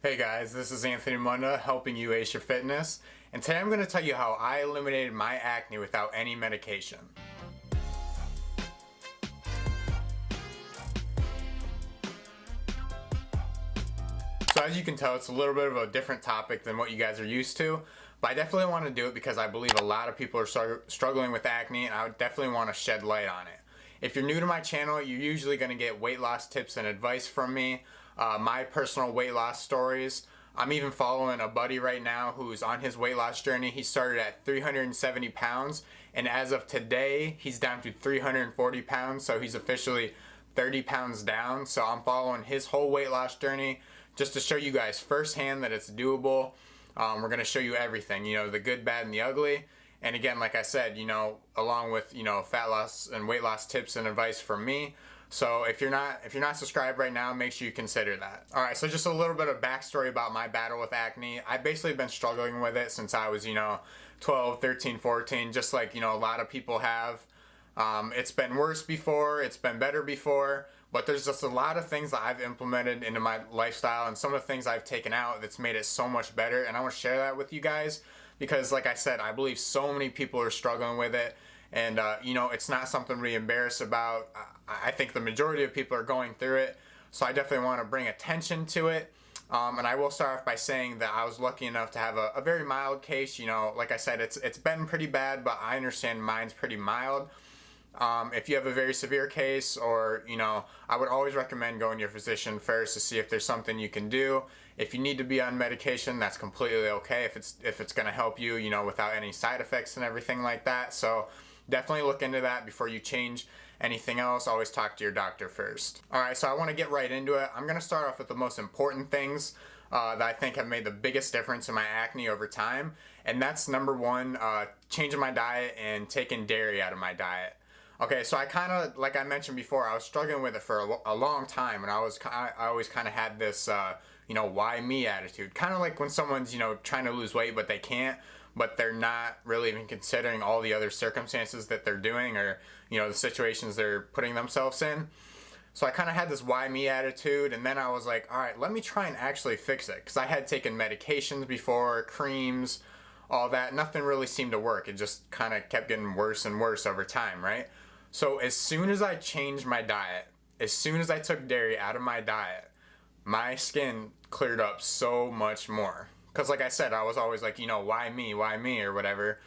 Hey guys, this is Anthony Munda helping you ace your fitness, and today I'm going to tell you how I eliminated my acne without any medication. So as you can tell, it's a little bit of a different topic than what you guys are used to, but I definitely want to do it because I believe a lot of people are struggling with acne, and I would definitely want to shed light on it. If you're new to my channel, you're usually going to get weight loss tips and advice from me, my personal weight loss stories. I'm even following a buddy right now who's on his weight loss journey. He started at 370 pounds, and as of today, he's down to 340 pounds, so he's officially 30 pounds down. So I'm following his whole weight loss journey just to show you guys firsthand that it's doable. We're going to show you everything, the good, bad, and the ugly. And again, like I said, along with, fat loss and weight loss tips and advice from me. So if you're not subscribed right now, make sure you consider that. All right, so just a little bit of backstory about my battle with acne. I've basically been struggling with it since I was, 12, 13, 14, just like, a lot of people have. It's been worse before, it's been better before, but there's just a lot of things that I've implemented into my lifestyle and some of the things I've taken out that's made it so much better, and I want to share that with you guys because, like I said, I believe so many people are struggling with it. And, it's not something to be embarrassed about. I think the majority of people are going through it, so I definitely want to bring attention to it. And I will start off by saying that I was lucky enough to have a very mild case. Like I said, it's been pretty bad, but I understand mine's pretty mild. If you have a very severe case, or, I would always recommend going to your physician first to see if there's something you can do. If you need to be on medication, that's completely okay if it's going to help you, without any side effects and everything like that. So definitely look into that before you change anything else. Always talk to your doctor first. Alright, so I want to get right into it. I'm going to start off with the most important things that I think have made the biggest difference in my acne over time. And that's number one, changing my diet and taking dairy out of my diet. Okay, so I kind of, like I mentioned before, I was struggling with it for a long time, and I always kind of had this, why me attitude. Kind of like when someone's, trying to lose weight, but they can't, but they're not really even considering all the other circumstances that they're doing, or, the situations they're putting themselves in. So I kind of had this why me attitude, and then I was like, all right, let me try and actually fix it, because I had taken medications before, creams, all that. Nothing really seemed to work. It just kind of kept getting worse and worse over time, right? So as soon as I changed my diet, as soon as I took dairy out of my diet, my skin cleared up so much more. Because like I said, I was always like, why me, or whatever.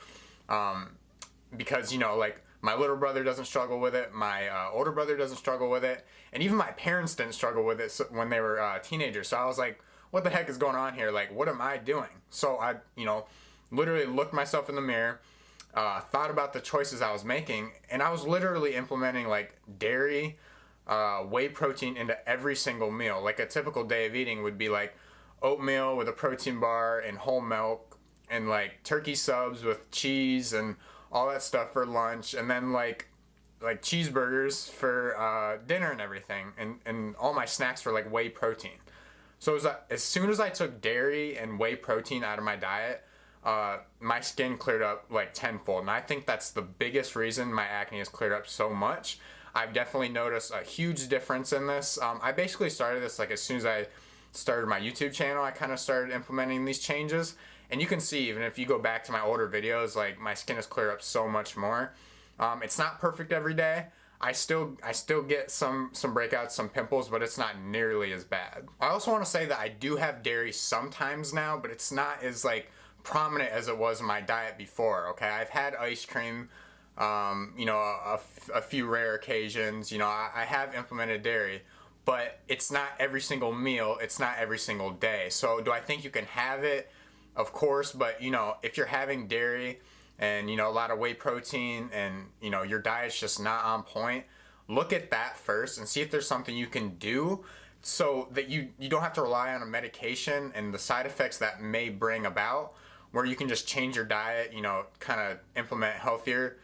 Because, like my little brother doesn't struggle with it, my older brother doesn't struggle with it, and even my parents didn't struggle with it when they were teenagers. So I was like, what the heck is going on here? Like, what am I doing? So I, literally looked myself in the mirror, thought about the choices I was making, and I was literally implementing like dairy, whey protein into every single meal. Like a typical day of eating would be like oatmeal with a protein bar and whole milk, and like turkey subs with cheese and all that stuff for lunch, and then like cheeseburgers for dinner and everything, and all my snacks were like whey protein. So it was, as soon as I took dairy and whey protein out of my diet, my skin cleared up like tenfold, and I think that's the biggest reason my acne has cleared up so much. I've definitely noticed a huge difference in this. I basically started this like as soon as I started my YouTube channel. I kind of started implementing these changes, and you can see even if you go back to my older videos, like my skin has cleared up so much more. It's not perfect every day. I still get some breakouts, some pimples, but it's not nearly as bad. I also want to say that I do have dairy sometimes now, but it's not as like prominent as it was in my diet before. Okay, I've had ice cream, a few rare occasions. I have implemented dairy, but it's not every single meal, it's not every single day. So do I think you can have it? Of course, but if you're having dairy and a lot of whey protein, and your diet's just not on point, look at that first and see if there's something you can do so that you don't have to rely on a medication and the side effects that may bring about, where you can just change your diet, kind of implement healthier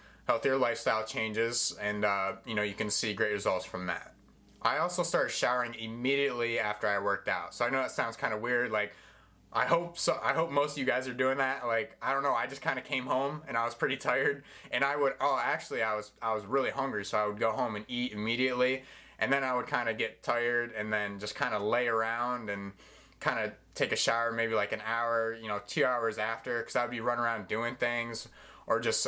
lifestyle changes, and you can see great results from that. I also started showering immediately after I worked out. So I know that sounds kind of weird. Like, I hope most of you guys are doing that. Like, I don't know, I just kind of came home and I was pretty tired, and I was really hungry, so I would go home and eat immediately, and then I would kind of get tired and then just kind of lay around and kind of take a shower maybe like an hour, 2 hours after, because I would be running around doing things, or just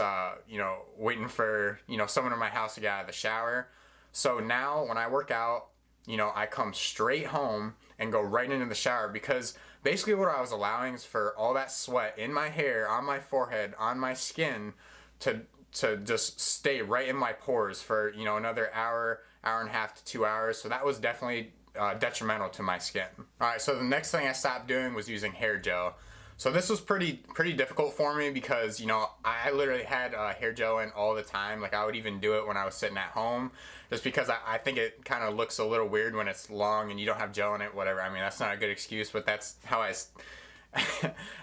waiting for someone in my house to get out of the shower. So now when I work out, I come straight home and go right into the shower, because basically what I was allowing is for all that sweat in my hair, on my forehead, on my skin to just stay right in my pores for another hour and a half to 2 hours. So that was definitely detrimental to my skin. Alright, so the next thing I stopped doing was using hair gel. So this was pretty difficult for me, because I literally had hair gel in all the time. Like, I would even do it when I was sitting at home, just because I think it kind of looks a little weird when it's long and you don't have gel in it, whatever. I mean, that's not a good excuse, but that's how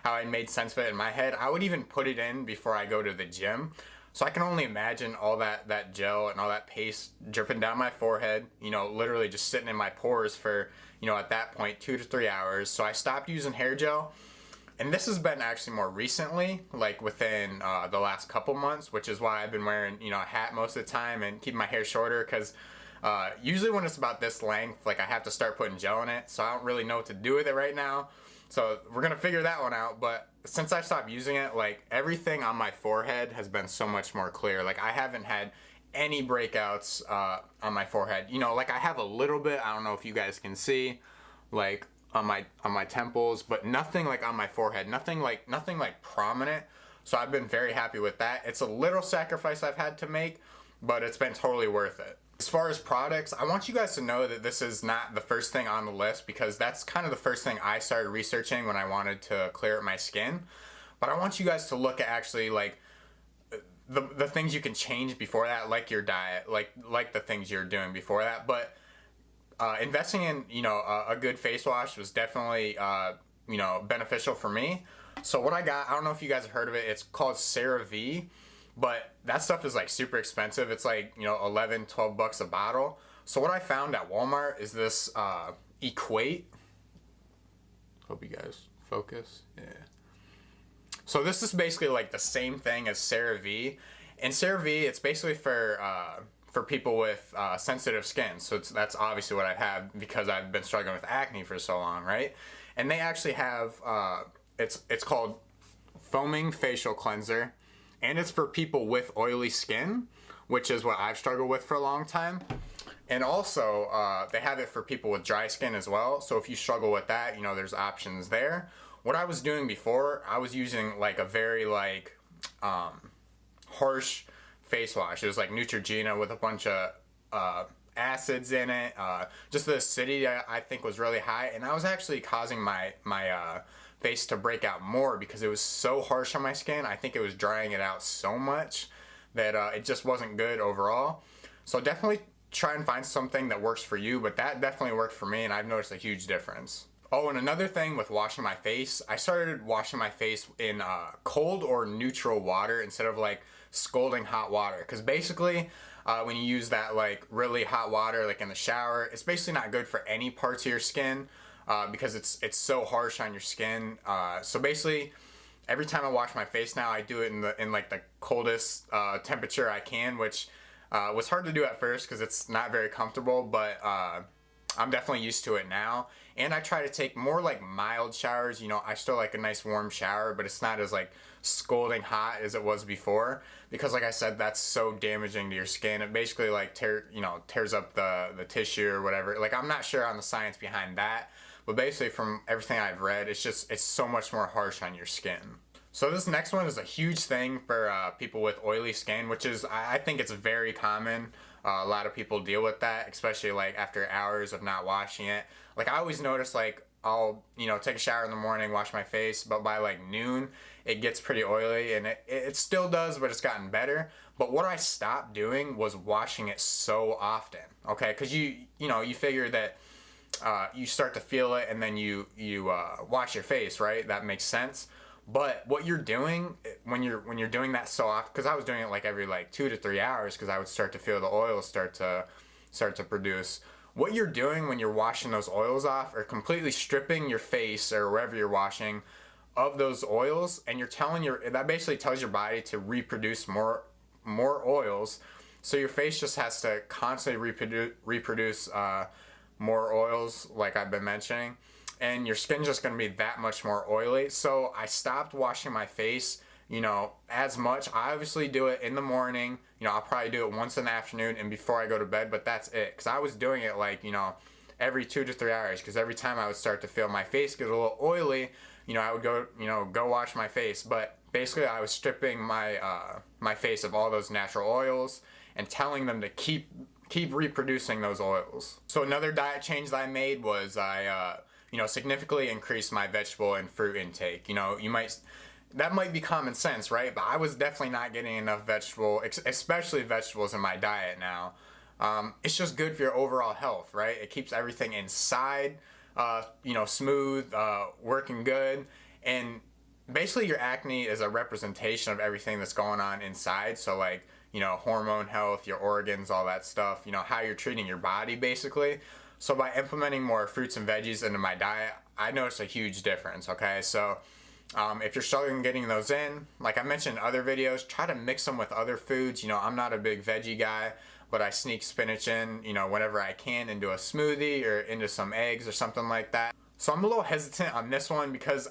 I made sense of it in my head. I would even put it in before I go to the gym. So I can only imagine all that gel and all that paste dripping down my forehead, literally just sitting in my pores for, at that point, 2 to 3 hours. So I stopped using hair gel. And this has been actually more recently, like within the last couple months, which is why I've been wearing, a hat most of the time and keeping my hair shorter, because usually when it's about this length, like, I have to start putting gel in it, so I don't really know what to do with it right now. So we're going to figure that one out. But since I stopped using it, like, everything on my forehead has been so much more clear. Like, I haven't had any breakouts on my forehead. Like, I have a little bit, I don't know if you guys can see, like, on my temples, but nothing like on my forehead, nothing like prominent. So I've been very happy with that. It's a little sacrifice I've had to make, but it's been totally worth it. As far as products, I want you guys to know that this is not the first thing on the list, because that's kind of the first thing I started researching when I wanted to clear up my skin. But I want you guys to look at actually like the things you can change before that, like your diet, like the things you're doing before that. But investing in a good face wash was definitely beneficial for me. So what I got, I don't know if you guys have heard of it, it's called CeraVe, but that stuff is like super expensive. It's like 11-12 bucks a bottle. So what I found at Walmart is this Equate. Hope you guys focus. Yeah. So this is basically like the same thing as CeraVe, and CeraVe, it's basically for people with sensitive skin. So that's obviously what I have, because I've been struggling with acne for so long, right? And they actually have, it's called Foaming Facial Cleanser, and it's for people with oily skin, which is what I've struggled with for a long time. And also, they have it for people with dry skin as well. So if you struggle with that, there's options there. What I was doing before, I was using like a very harsh face wash. It was like Neutrogena with a bunch of acids in it. Just the acidity I think was really high, and that was actually causing my face to break out more, because it was so harsh on my skin. I think it was drying it out so much that it just wasn't good overall. So definitely try and find something that works for you, but that definitely worked for me, and I've noticed a huge difference. Oh, and another thing with washing my face, I started washing my face in cold or neutral water instead of like scalding hot water, because basically when you use that like really hot water like in the shower, it's basically not good for any parts of your skin, because it's so harsh on your skin. So basically every time I wash my face now, I do it in like the coldest temperature I can, which was hard to do at first because it's not very comfortable, but I'm definitely used to it now. And I try to take more like mild showers. I still like a nice warm shower, but it's not as like scalding hot as it was before, because like I said, that's so damaging to your skin. It basically like tears up the tissue or whatever. Like, I'm not sure on the science behind that, but basically from everything I've read, it's so much more harsh on your skin. So this next one is a huge thing for people with oily skin, which is, I think it's very common. A lot of people deal with that, especially like after hours of not washing it. Like, I always notice like I'll take a shower in the morning, wash my face, but by like noon it gets pretty oily, and it still does, but it's gotten better. But what I stopped doing was washing it so often, okay? Because you figure that you start to feel it, and then you wash your face, right? That makes sense. But what you're doing when you're doing that so often, because I was doing it like every like 2 to 3 hours, because I would start to feel the oils start to produce. What you're doing when you're washing those oils off are completely stripping your face or wherever you're washing of those oils, and that basically tells your body to reproduce more oils. So your face just has to constantly reproduce more oils, like I've been mentioning. and your skin's just going to be that much more oily. So I stopped washing my face, you know, as much. I obviously do it in the morning. You know, I'll probably do it once in the afternoon and before I go to bed, but that's it. Because I was doing it like, you know, every 2 to 3 hours, because every time I would start to feel my face get a little oily, you know, I would go, you know, go wash my face. But basically I was stripping my my face of all those natural oils and telling them to keep reproducing those oils. So another diet change that I made was I you know, significantly increased my vegetable and fruit intake. You know, that might be common sense, right? But I was definitely not getting enough especially vegetables in my diet now. It's just good for your overall health, right? It keeps everything inside, you know, smooth, working good. And basically your acne is a representation of everything that's going on inside. So like, you know, hormone health, your organs, all that stuff, you know, how you're treating your body basically. So by implementing more fruits and veggies into my diet, I noticed a huge difference, okay? So if you're struggling getting those in, like I mentioned in other videos, try to mix them with other foods. You know, I'm not a big veggie guy, but I sneak spinach in, you know, whenever I can into a smoothie or into some eggs or something like that. So I'm a little hesitant on this one because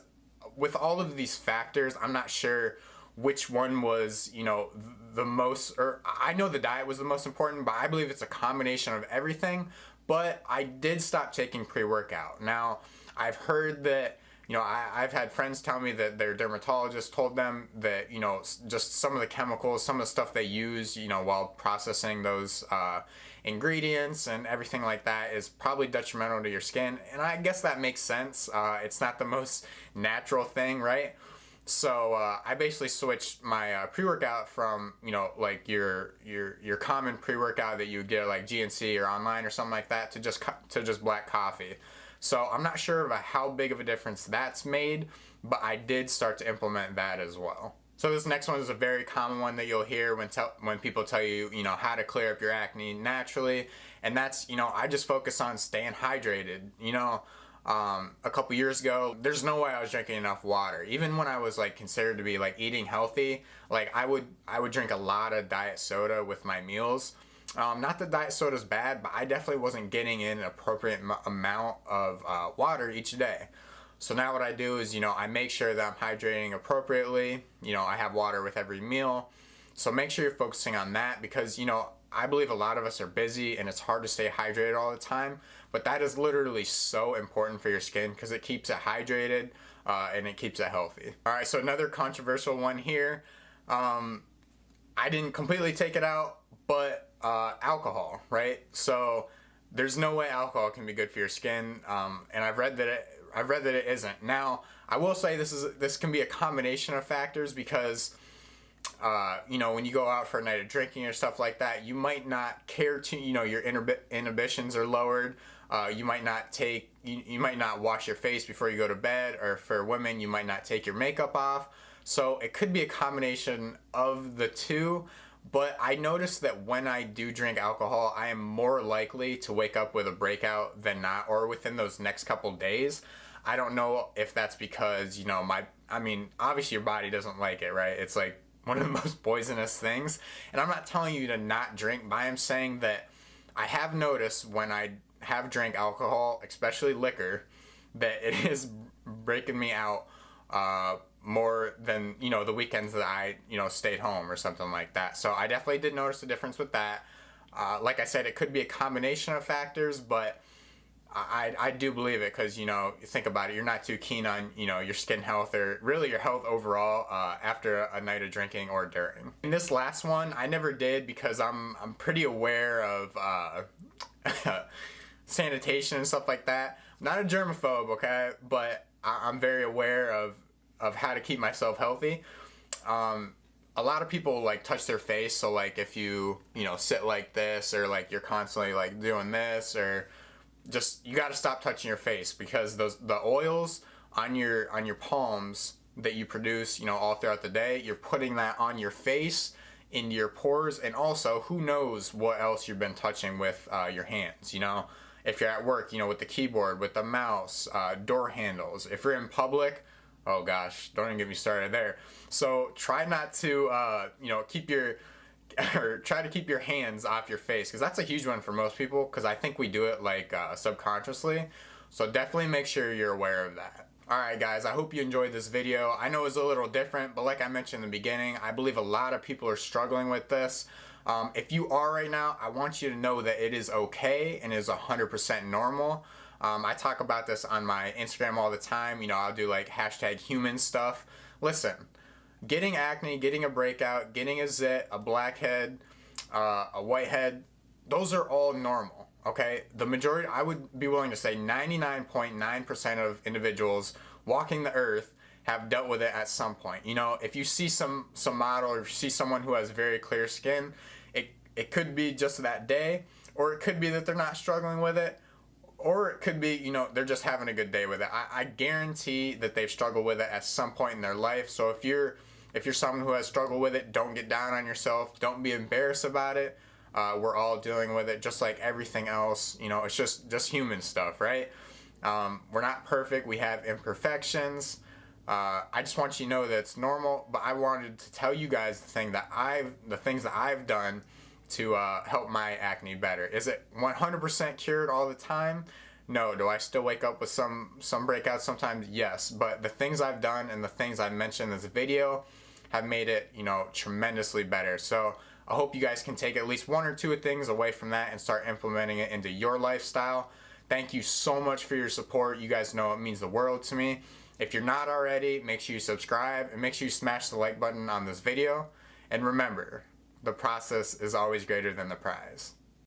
with all of these factors, I'm not sure which one was, you know, the most, or I know the diet was the most important, but I believe it's a combination of everything. But I did stop taking pre-workout. Now, I've heard that, you know, I've had friends tell me that their dermatologist told them that, you know, just some of the chemicals, some of the stuff they use, you know, while processing those ingredients and everything like that is probably detrimental to your skin. And I guess that makes sense. It's not the most natural thing, right? So I basically switched my pre-workout from, you know, like your common pre-workout that you would get like GNC or online or something like that to just black coffee. So I'm not sure about how big of a difference that's made, but I did start to implement that as well. So this next one is a very common one that you'll hear when people tell you, you know, how to clear up your acne naturally, and that's, you know, I just focus on staying hydrated. You know, a couple years ago, there's no way I was drinking enough water. Even when I was like considered to be like eating healthy, like I would drink a lot of diet soda with my meals. Not that diet soda's bad, but I definitely wasn't getting in an appropriate amount of water each day. So now what I do is, you know, I make sure that I'm hydrating appropriately. You know, I have water with every meal. So make sure you're focusing on that because, you know, I believe a lot of us are busy and it's hard to stay hydrated all the time. But that is literally so important for your skin because it keeps it hydrated and it keeps it healthy. All right, so another controversial one here. I didn't completely take it out, but alcohol, right? So there's no way alcohol can be good for your skin, and I've read that it isn't. Now, I will say this can be a combination of factors because you know, when you go out for a night of drinking or stuff like that, you might not care to, you know, your inhibitions are lowered. You might not wash your face before you go to bed, or for women, you might not take your makeup off. So it could be a combination of the two. But I noticed that when I do drink alcohol, I am more likely to wake up with a breakout than not, or within those next couple days. I don't know if that's because, you know, I mean, obviously your body doesn't like it, right? It's like one of the most poisonous things. And I'm not telling you to not drink, but I am saying that I have noticed when I have drank alcohol, especially liquor, that it is breaking me out more than, you know, the weekends that I, you know, stayed home or something like that. So I definitely did notice a difference with that. Like I said, it could be a combination of factors, but I do believe it because, you know, you think about it, you're not too keen on, you know, your skin health or really your health overall after a night of drinking or during. And this last one, I never did because I'm pretty aware of sanitation and stuff like that. I'm not a germaphobe, okay, but I'm very aware of how to keep myself healthy. A lot of people like touch their face, so like if you know, sit like this, or like you're constantly like doing this, or just, you got to stop touching your face because the oils on your palms that you produce, you know, all throughout the day, you're putting that on your face, into your pores, and also who knows what else you've been touching with your hands, you know. If you're at work, you know, with the keyboard, with the mouse, door handles. If you're in public, oh gosh, don't even get me started there. So try not to, you know, try to keep your hands off your face, because that's a huge one for most people, because I think we do it like subconsciously. So definitely make sure you're aware of that. Alright guys, I hope you enjoyed this video. I know it's a little different, but like I mentioned in the beginning, I believe a lot of people are struggling with this. If you are right now, I want you to know that it is okay and is 100% normal. I talk about this on my Instagram all the time. You know, I'll do like #human stuff. Listen, getting acne, getting a breakout, getting a zit, a blackhead, a whitehead, those are all normal. Okay, the majority, I would be willing to say 99.9% of individuals walking the earth have dealt with it at some point. You know, if you see some model, or if you see someone who has very clear skin, it could be just that day, or it could be that they're not struggling with it, or it could be, you know, they're just having a good day with it. I guarantee that they've struggled with it at some point in their life. So if you're someone who has struggled with it, don't get down on yourself. Don't be embarrassed about it. We're all dealing with it just like everything else. You know, it's just human stuff, right? We're not perfect. We have imperfections. I just want you to know that it's normal, but I wanted to tell you guys the things that I've done to help my acne better. Is it 100% cured all the time? No. Do I still wake up with some breakouts sometimes? Yes. But the things I've done and the things I've mentioned in this video have made it, you know, tremendously better. So I hope you guys can take at least one or two things away from that and start implementing it into your lifestyle. Thank you so much for your support. You guys know it means the world to me. If you're not already, make sure you subscribe and make sure you smash the like button on this video. And remember, the process is always greater than the prize.